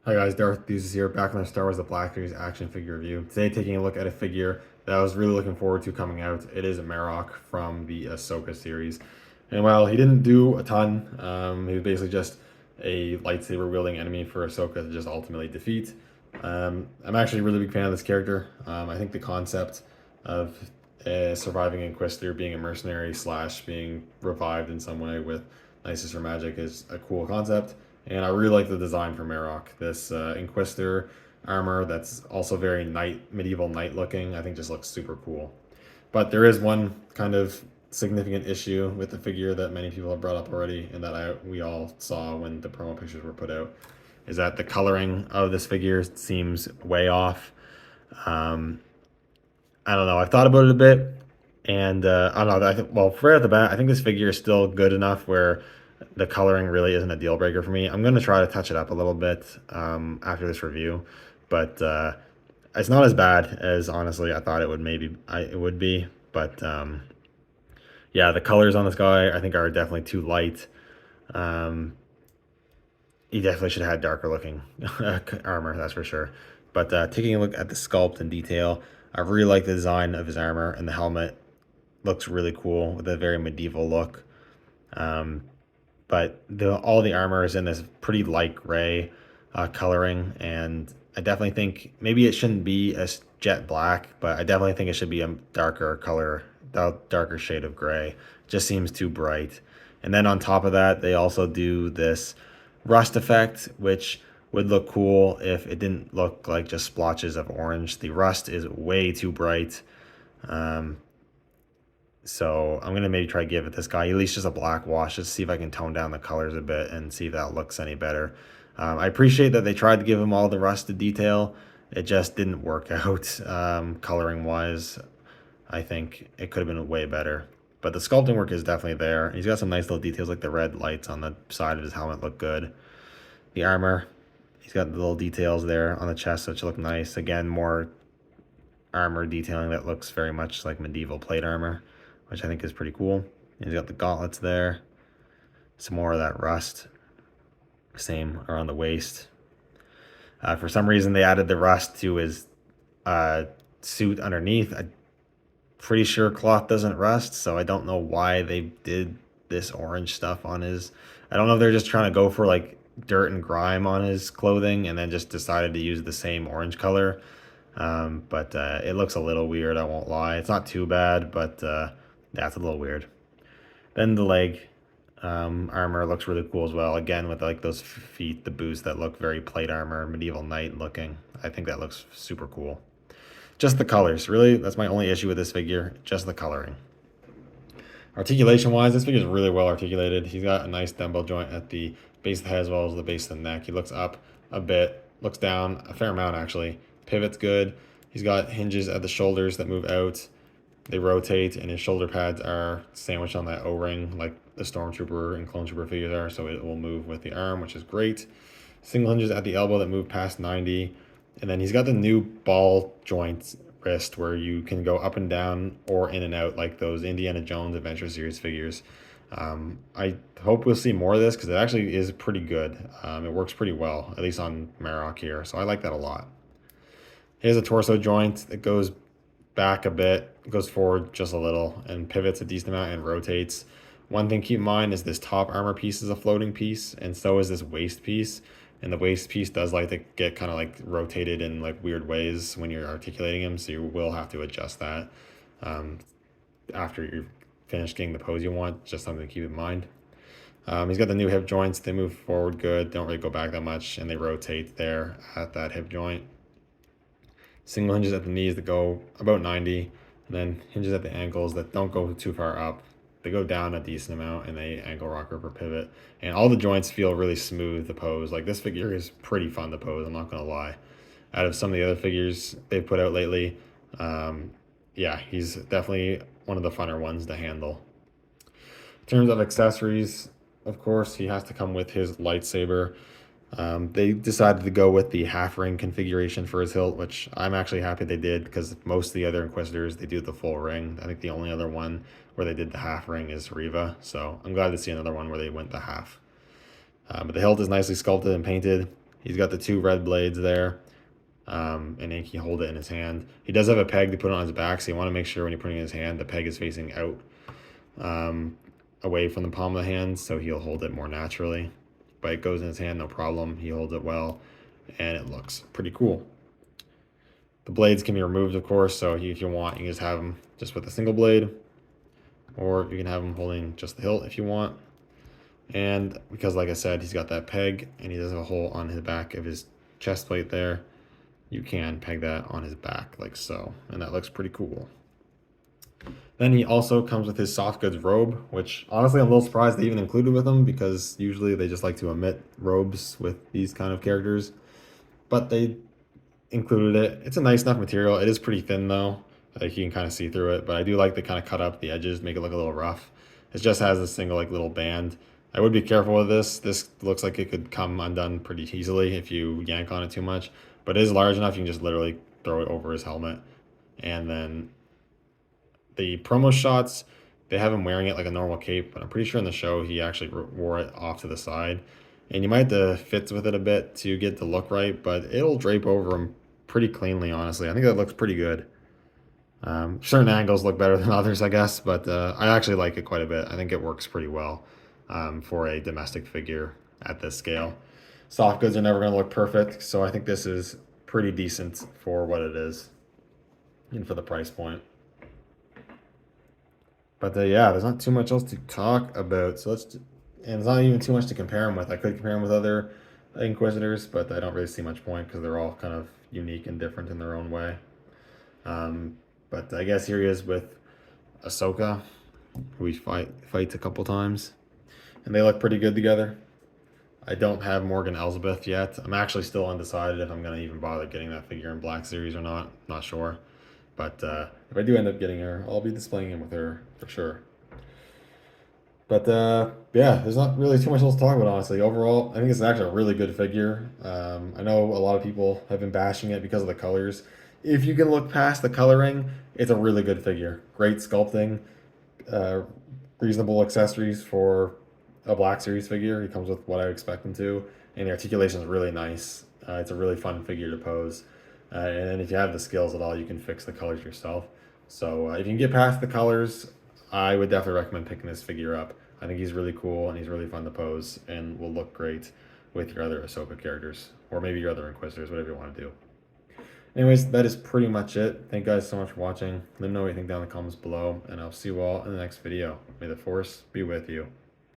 Hi guys, Darth Deuces here, back on the Star Wars The Black Series action figure review. Today taking a look at a figure that I was really looking forward to coming out. It is Marrok from the Ahsoka series. And while he didn't do a ton, he was basically just a lightsaber wielding enemy for Ahsoka to just ultimately defeat. I'm actually a really big fan of this character. I think the concept of a surviving Inquisitor being a mercenary slash being revived in some way with Nisus or magic is a cool concept. And I really like the design for Marrok. This Inquisitor armor that's also very medieval knight looking, I think just looks super cool. But there is one kind of significant issue with the figure that many people have brought up already, and that we all saw when the promo pictures were put out, is that the coloring of this figure seems way off. Um, I don't know. I've thought about it a bit, and I don't know. Well, right off the bat, I think this figure is still good enough where the coloring really isn't a deal breaker for me. I'm going to try to touch it up a little bit after this review, but it's not as bad as honestly I thought it would be. But yeah, the colors on this guy I think are definitely too light. Um, he definitely should have had darker looking armor, that's for sure. But taking a look at the sculpt and detail, I really like the design of his armor, and the helmet looks really cool with a very medieval look. Um, but all the armor is in this pretty light gray coloring, and I definitely think maybe it shouldn't be a jet black, but I definitely think it should be a darker color, darker shade of gray. It just seems too bright. And then on top of that, they also do this rust effect, which would look cool if it didn't look like just splotches of orange. The rust is way too bright. Um, so I'm gonna maybe try to give it this guy at least just a black wash, just to see if I can tone down the colors a bit and see if that looks any better. I appreciate that they tried to give him all the rusted detail. It just didn't work out coloring wise. I think it could have been way better. But the sculpting work is definitely there. He's got some nice little details, like the red lights on the side of his helmet look good. The armor, he's got the little details there on the chest which look nice. Again, more armor detailing that looks very much like medieval plate armor, which I think is pretty cool. And he's got the gauntlets there. Some more of that rust. Same around the waist. For some reason, they added the rust to his suit underneath. I'm pretty sure cloth doesn't rust, so I don't know why they did this orange stuff on his. I don't know if they're just trying to go for like dirt and grime on his clothing and then just decided to use the same orange color. But it looks a little weird, I won't lie. It's not too bad, but that's a little weird. Then the leg armor looks really cool as well. Again, with like those feet, the boots that look very plate armor, medieval knight looking. I think that looks super cool. Just the colors, really, that's my only issue with this figure, just the coloring. Articulation wise, this figure is really well articulated. He's got a nice dumbbell joint at the base of the head as well as the base of the neck. He looks up a bit, looks down a fair amount actually. Pivot's good. He's got hinges at the shoulders that move out. They rotate, and his shoulder pads are sandwiched on that O-ring like the Stormtrooper and Clone Trooper figures are, so it will move with the arm, which is great. Single hinges at the elbow that move past 90. And then he's got the new ball joint wrist where you can go up and down or in and out like those Indiana Jones Adventure Series figures. I hope we'll see more of this because it actually is pretty good. It works pretty well, at least on Marrok here, so I like that a lot. Here's a torso joint that goes back a bit, goes forward just a little, and pivots a decent amount and rotates. One thing to keep in mind is this top armor piece is a floating piece, and so is this waist piece. And the waist piece does like to get kind of like rotated in like weird ways when you're articulating him, so you will have to adjust that after you're finished getting the pose you want. Just something to keep in mind. He's got the new hip joints. They move forward good, don't really go back that much, and they rotate there at that hip joint. Single hinges at the knees that go about 90, and then hinges at the ankles that don't go too far up. They go down a decent amount, and they ankle rocker for pivot. And all the joints feel really smooth to pose. Like, this figure is pretty fun to pose, I'm not going to lie. Out of some of the other figures they've put out lately, yeah, he's definitely one of the funner ones to handle. In terms of accessories, of course, he has to come with his lightsaber. They decided to go with the half ring configuration for his hilt, which I'm actually happy they did because most of the other Inquisitors, they do the full ring. I think the only other one where they did the half ring is Riva, so I'm glad to see another one where they went the half. But the hilt is nicely sculpted and painted. He's got the two red blades there, and he can hold it in his hand. He does have a peg to put on his back, so you want to make sure when you're putting it in his hand, the peg is facing out, um, away from the palm of the hand, so he'll hold it more naturally. But it goes in his hand, no problem. He holds it well, and it looks pretty cool. The blades can be removed, of course, so if you want, you can just have them just with a single blade, or you can have him holding just the hilt if you want. And because, like I said, he's got that peg, and he does have a hole on the back of his chest plate there, you can peg that on his back like so, and that looks pretty cool. Then he also comes with his soft goods robe, which honestly I'm a little surprised they even included with him, because usually they just like to omit robes with these kind of characters. But they included it. It's a nice enough material. It is pretty thin though, like you can kind of see through it, but I do like to kind of cut up the edges, make it look a little rough. It just has a single like little band. I would be careful with this. This looks like it could come undone pretty easily if you yank on it too much, but it is large enough you can just literally throw it over his helmet. And then the promo shots, they have him wearing it like a normal cape, but I'm pretty sure in the show he actually wore it off to the side. And you might have to fitz with it a bit to get the look right, but it'll drape over him pretty cleanly, honestly. I think that looks pretty good. Certain angles look better than others, I guess, but I actually like it quite a bit. I think it works pretty well for a domestic figure at this scale. Soft goods are never going to look perfect, so I think this is pretty decent for what it is and for the price point. But yeah, there's not too much else to talk about. So and there's not even too much to compare them with. I could compare them with other Inquisitors, but I don't really see much point because they're all kind of unique and different in their own way. But I guess here he is with Ahsoka, who he fights a couple times, and they look pretty good together. I don't have Morgan Elsbeth yet. I'm actually still undecided if I'm going to even bother getting that figure in Black Series or not. Not sure. But if I do end up getting her, I'll be displaying him with her for sure. But yeah, there's not really too much else to talk about, honestly. Overall, I think it's actually a really good figure. I know a lot of people have been bashing it because of the colors. If you can look past the coloring, it's a really good figure. Great sculpting, reasonable accessories for a Black Series figure. He comes with what I expect him to, and the articulation is really nice. It's a really fun figure to pose. And if you have the skills at all, you can fix the colors yourself. So if you can get past the colors, I would definitely recommend picking this figure up. I think he's really cool and he's really fun to pose and will look great with your other Ahsoka characters, or maybe your other Inquisitors, whatever you want to do. Anyways, that is pretty much it. Thank you guys so much for watching. Let me know what you think down in the comments below, and I'll see you all in the next video. May the Force be with you.